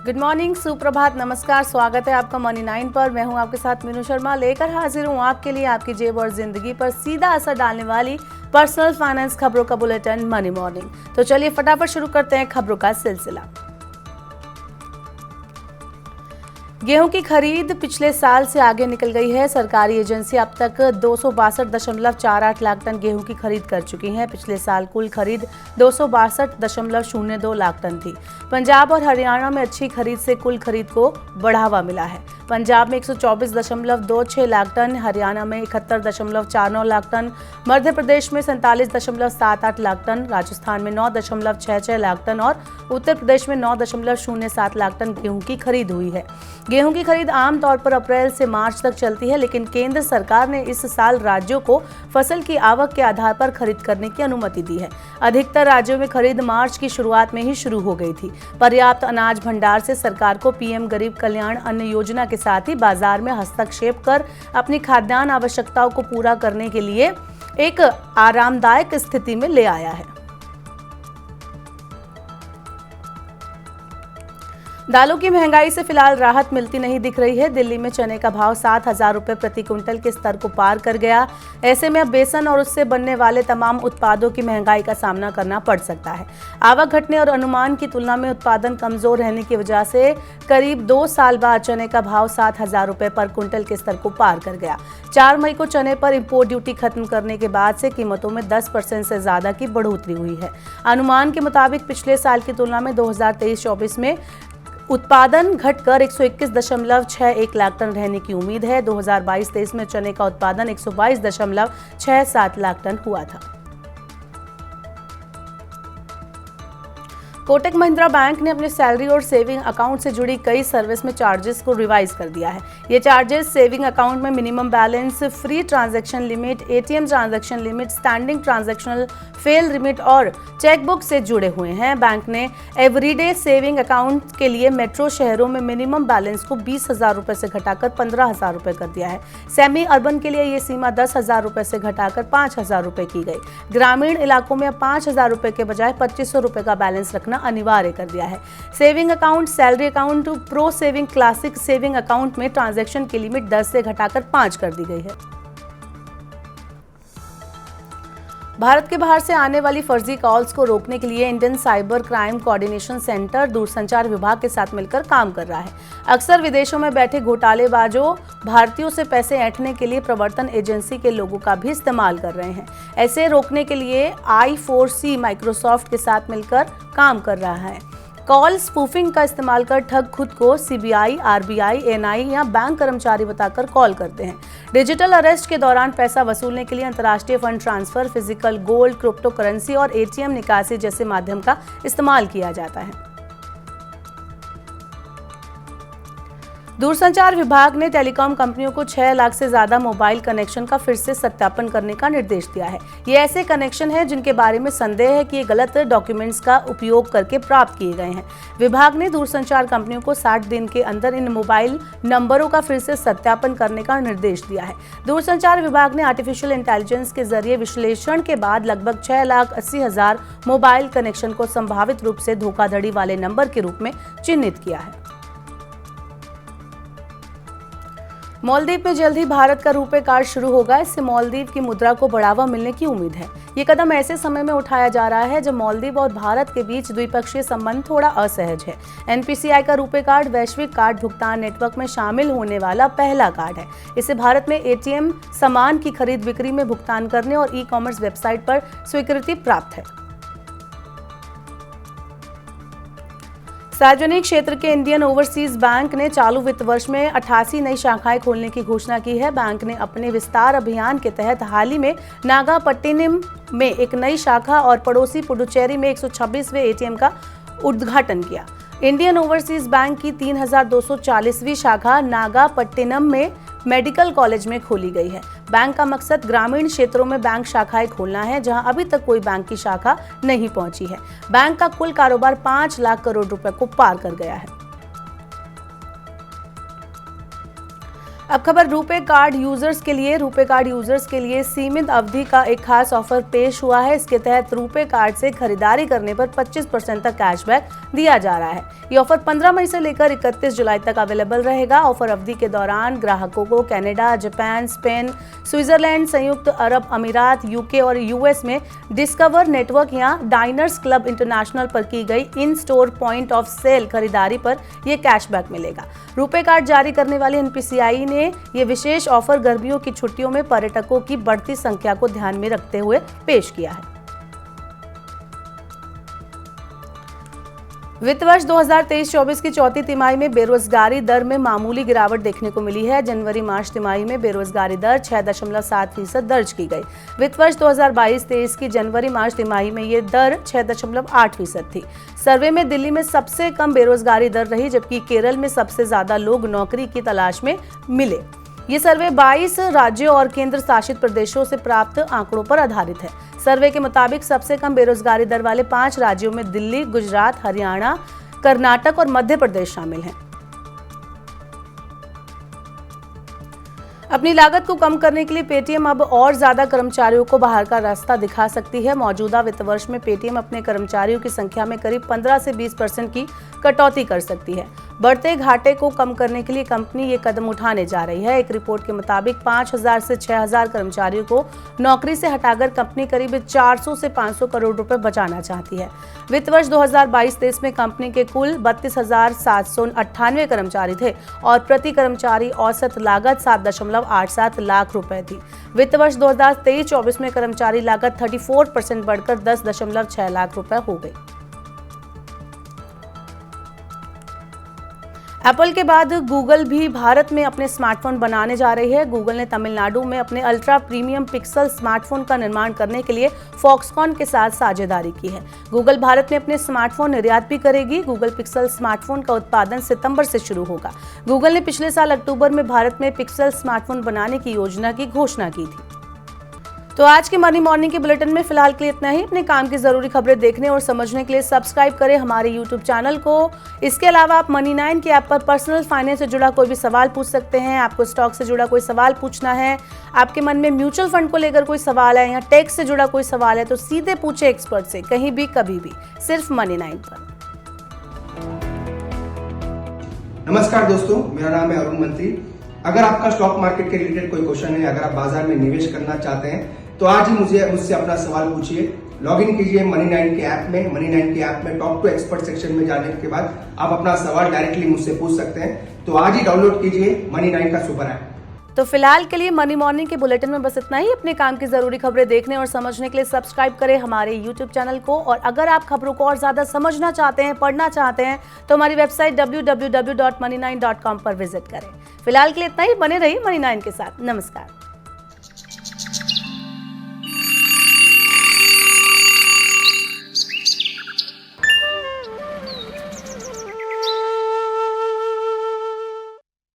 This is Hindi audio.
गुड मॉर्निंग, सुप्रभात, नमस्कार। स्वागत है आपका मनी 9 पर। मैं हूं आपके साथ मीनू शर्मा, लेकर हाजिर हूं आपके लिए आपकी जेब और जिंदगी पर सीधा असर डालने वाली पर्सनल फाइनेंस खबरों का बुलेटिन मनी मॉर्निंग। तो चलिए फटाफट शुरू करते हैं खबरों का सिलसिला। गेहूं की खरीद पिछले साल से आगे निकल गई है। सरकारी एजेंसी अब तक 262.48 लाख टन गेहूं की खरीद कर चुकी हैं। पिछले साल कुल खरीद 262.02 लाख टन थी। पंजाब और हरियाणा में अच्छी खरीद से कुल खरीद को बढ़ावा मिला है। पंजाब में 124.26 लाख टन, हरियाणा में 71.49 लाख टन, मध्य प्रदेश में 47.78 लाख टन, राजस्थान में 9.66 लाख टन और उत्तर प्रदेश में 9.07 लाख टन गेहूं की खरीद हुई है। गेहूं की खरीद आमतौर पर अप्रैल से मार्च तक चलती है, लेकिन केंद्र सरकार ने इस साल राज्यों को फसल की आवक के आधार पर खरीद करने की अनुमति दी है। अधिकतर राज्यों में खरीद मार्च की शुरुआत में ही शुरू हो गई थी। पर्याप्त अनाज भंडार से सरकार को पीएम गरीब कल्याण अन्न योजना के साथ ही बाजार में हस्तक्षेप कर अपनी खाद्यान्न आवश्यकताओं को पूरा करने के लिए एक आरामदायक स्थिति में ले आया है। दालों की महंगाई से फिलहाल राहत मिलती नहीं दिख रही है। दिल्ली में चने का भाव 7,000 रुपए प्रति क्विंटल के स्तर को पार कर गया। ऐसे में अब बेसन और उससे बनने वाले तमाम उत्पादों की महंगाई का सामना करना पड़ सकता है। आवक घटने और अनुमान की तुलना में उत्पादन कमजोर रहने की वजह से करीब 2 साल बाद चने का भाव 7,000 रुपए पर क्विंटल के स्तर को पार कर गया। 4 मई को चने पर इंपोर्ट ड्यूटी खत्म करने के बाद से कीमतों में 10% से ज्यादा की बढ़ोतरी हुई है। अनुमान के मुताबिक पिछले साल की तुलना में 2023-24 में उत्पादन घटकर 121.61 लाख टन रहने की उम्मीद है। 2022-23 में चने का उत्पादन 122.67 लाख टन हुआ था। कोटक महिंद्रा बैंक ने अपने सैलरी और सेविंग अकाउंट से जुड़ी कई सर्विस में चार्जेस को रिवाइज कर दिया है। ये चार्जेस सेविंग अकाउंट में minimum balance, free transaction limit, ATM transaction limit, standing transactional fail limit और चेकबुक से जुड़े हुए हैं। बैंक ने एवरीडे सेविंग अकाउंट के लिए मेट्रो शहरों में मिनिमम बैलेंस को 20,000 रुपए से घटाकर 15,000 रुपए कर दिया है। सेमी अर्बन के लिए ये सीमा 10,000 रुपए से घटाकर 5,000 रुपए की गई। ग्रामीण इलाकों में 5,000 रुपए के बजाय 2,500 रुपए का बैलेंस रखना अनिवार्य कर दिया है। Saving account, salary account, pro saving, classic saving account में ट्रांजैक्शन की लिमिट 10 से घटाकर 5 कर दी गई है। भारत के बाहर से आने वाली फर्जी कॉल्स को रोकने के लिए Indian cyber crime coordination centre दूरसंचार विभाग के साथ मिलकर काम कर रहा है। अक्सर विदेशों में बैठे घोटालेबाजों भारतीयों से पैसे ऐंठने के लिए प्रवर्तन एजेंसी के लोगों का भी इस्तेमाल कर रहे हैं। ऐसे रोकने के लिए I4C माइक्रोसॉफ्ट के साथ मिलकर काम कर रहा है। कॉल स्पूफिंग का इस्तेमाल कर ठग खुद को सीबीआई, आरबीआई, एनआई या बैंक कर्मचारी बताकर कॉल करते हैं। डिजिटल अरेस्ट के दौरान पैसा वसूलने के लिए अंतर्राष्ट्रीय fund transfer, physical gold, crypto currency और एटीएम निकासी जैसे माध्यम का इस्तेमाल किया जाता है। दूरसंचार विभाग ने टेलीकॉम कंपनियों को 6 लाख से ज्यादा मोबाइल कनेक्शन का फिर से सत्यापन करने का निर्देश दिया है। ये ऐसे कनेक्शन हैं जिनके बारे में संदेह है कि ये गलत डॉक्यूमेंट्स का उपयोग करके प्राप्त किए गए हैं। विभाग ने दूरसंचार कंपनियों को 60 दिन के अंदर इन मोबाइल नंबरों का फिर से सत्यापन करने का निर्देश दिया है। दूरसंचार विभाग ने आर्टिफिशियल इंटेलिजेंस के जरिए विश्लेषण के बाद लगभग 6,80,000 मोबाइल कनेक्शन को संभावित रूप से धोखाधड़ी वाले नंबर के रूप में चिन्हित किया है। मालदीव में जल्द ही भारत का रुपे कार्ड शुरू होगा। इससे मालदीव की मुद्रा को बढ़ावा मिलने की उम्मीद है। ये कदम ऐसे समय में उठाया जा रहा है जब मालदीव और भारत के बीच द्विपक्षीय संबंध थोड़ा असहज है। एनपीसीआई का रुपे कार्ड वैश्विक कार्ड भुगतान नेटवर्क में शामिल होने वाला पहला कार्ड है। इसे भारत में एटीएम, सामान की खरीद बिक्री में भुगतान करने और ई-कॉमर्स वेबसाइट पर स्वीकृति प्राप्त है। सार्वजनिक क्षेत्र के इंडियन ओवरसीज बैंक ने चालू वित्त वर्ष में 88 नई शाखाएं खोलने की घोषणा की है। बैंक ने अपने विस्तार अभियान के तहत हाल ही में नागापट्टिनम में एक नई शाखा और पड़ोसी पुडुचेरी में 126वें एटीएम का उद्घाटन किया। इंडियन ओवरसीज बैंक की 3,240वीं शाखा नागापट्टिनम में मेडिकल कॉलेज में खोली गई है। बैंक का मकसद ग्रामीण क्षेत्रों में बैंक शाखाएं खोलना है जहां अभी तक कोई बैंक की शाखा नहीं पहुंची है। बैंक का कुल कारोबार 5 लाख करोड़ रुपए को पार कर गया है। अब खबर रुपे कार्ड यूजर्स के लिए। रुपे कार्ड यूजर्स के लिए सीमित अवधि का एक खास ऑफर पेश हुआ है। इसके तहत रुपे कार्ड से खरीदारी करने पर 25% तक कैशबैक दिया जा रहा है। ये ऑफर 15 मई से लेकर 31 जुलाई तक अवेलेबल रहेगा। ऑफर अवधि के दौरान ग्राहकों को कनाडा, जापान, स्पेन, स्विट्जरलैंड, संयुक्त अरब अमीरात, यूके और यूएस में डिस्कवर नेटवर्क या डाइनर्स क्लब इंटरनेशनल पर की गई in store point of sale खरीदारी पर यह कैशबैक मिलेगा। रुपे कार्ड जारी करने वाली एनपीसीआई ने ये विशेष ऑफर गर्मियों की छुट्टियों में पर्यटकों की बढ़ती संख्या को ध्यान में रखते हुए पेश किया है। वित्त वर्ष 2023-24 की चौथी तिमाही में बेरोजगारी दर में मामूली गिरावट देखने को मिली है। जनवरी-मार्च तिमाही में बेरोजगारी दर 6.7% दर्ज की गई। वित्त वर्ष 2022-23 की जनवरी-मार्च तिमाही में ये दर 6.8% थी। सर्वे में दिल्ली में सबसे कम बेरोजगारी दर रही, जबकि केरल में सबसे ज्यादा लोग नौकरी की तलाश में मिले। ये सर्वे 22 राज्यों और केंद्र शासित प्रदेशों से प्राप्त आंकड़ों पर आधारित है। सर्वे के मुताबिक सबसे कम बेरोजगारी दर वाले 5 राज्यों में दिल्ली, गुजरात, हरियाणा, कर्नाटक और मध्य प्रदेश शामिल हैं। अपनी लागत को कम करने के लिए पेटीएम अब और ज्यादा कर्मचारियों को बाहर का रास्ता दिखा सकती है। मौजूदा वित्त वर्ष में पेटीएम अपने कर्मचारियों की संख्या में करीब 15 से 20% की कटौती कर सकती है। बढ़ते घाटे को कम करने के लिए कंपनी ये कदम उठाने जा रही है। एक रिपोर्ट के मुताबिक 5000 से 6000 कर्मचारियों को नौकरी से हटाकर कंपनी करीब 400 से 500 करोड़ रुपए बचाना चाहती है। वित्त वर्ष 2022-23 में कंपनी के कुल 32,798 कर्मचारी थे और प्रति कर्मचारी औसत लागत 7.87 लाख रुपए थी। वित्त वर्ष 2023-24 में कर्मचारी लागत 34% बढ़कर 10.6 लाख रुपए हो गई। एप्पल के बाद गूगल भी भारत में अपने स्मार्टफोन बनाने जा रही है। गूगल ने तमिलनाडु में अपने अल्ट्रा प्रीमियम पिक्सल स्मार्टफोन का निर्माण करने के लिए फॉक्सकॉन के साथ साझेदारी की है। गूगल भारत में अपने स्मार्टफोन निर्यात भी करेगी। गूगल पिक्सल स्मार्टफोन का उत्पादन सितंबर से शुरू होगा। गूगल ने पिछले साल अक्टूबर में भारत में पिक्सल स्मार्टफोन बनाने की योजना की घोषणा की थी। तो आज के मनी मॉर्निंग के बुलेटिन में फिलहाल के लिए इतना ही। अपने काम की जरूरी खबरें देखने और समझने के लिए सब्सक्राइब करें हमारे यूट्यूब चैनल को। इसके अलावा आप मनी9 के ऐप पर पर्सनल फाइनेंस से जुड़ा कोई भी सवाल पूछ सकते हैं। आपको स्टॉक से जुड़ा कोई सवाल पूछना है, आपके मन में म्यूचुअल फंड को लेकर कोई सवाल है या टैक्स से जुड़ा कोई सवाल है, तो सीधे पूछे एक्सपर्ट से, कहीं भी कभी भी, सिर्फ मनी9 पर। नमस्कार दोस्तों, मेरा नाम है अरुण मंत्री। अगर आपका स्टॉक मार्केट के रिलेटेड कोई क्वेश्चन है, अगर आप बाजार में निवेश करना चाहते हैं, तो आज ही मुझसे अपना सवाल पूछिए। लॉग इन कीजिए मनी9 के ऐप में। मनी9 के ऐप में टॉक टू एक्सपर्ट सेक्शन में जाने के बाद आप अपना सवाल डायरेक्टली मुझसे पूछ सकते हैं। तो आज ही डाउनलोड कीजिए मनी9 का सुपर ऐप। तो फिलहाल के लिए मनी मॉर्निंग के बुलेटिन में बस इतना ही। अपने काम की जरूरी खबरें देखने और समझने के लिए सब्सक्राइब करें हमारे यूट्यूब चैनल को। और अगर आप खबरों को और ज्यादा समझना चाहते हैं, पढ़ना चाहते हैं, तो हमारी वेबसाइट www.money9.com पर विजिट करें। फिलहाल के लिए इतना ही। बने रहिए मनी9 के साथ। नमस्कार।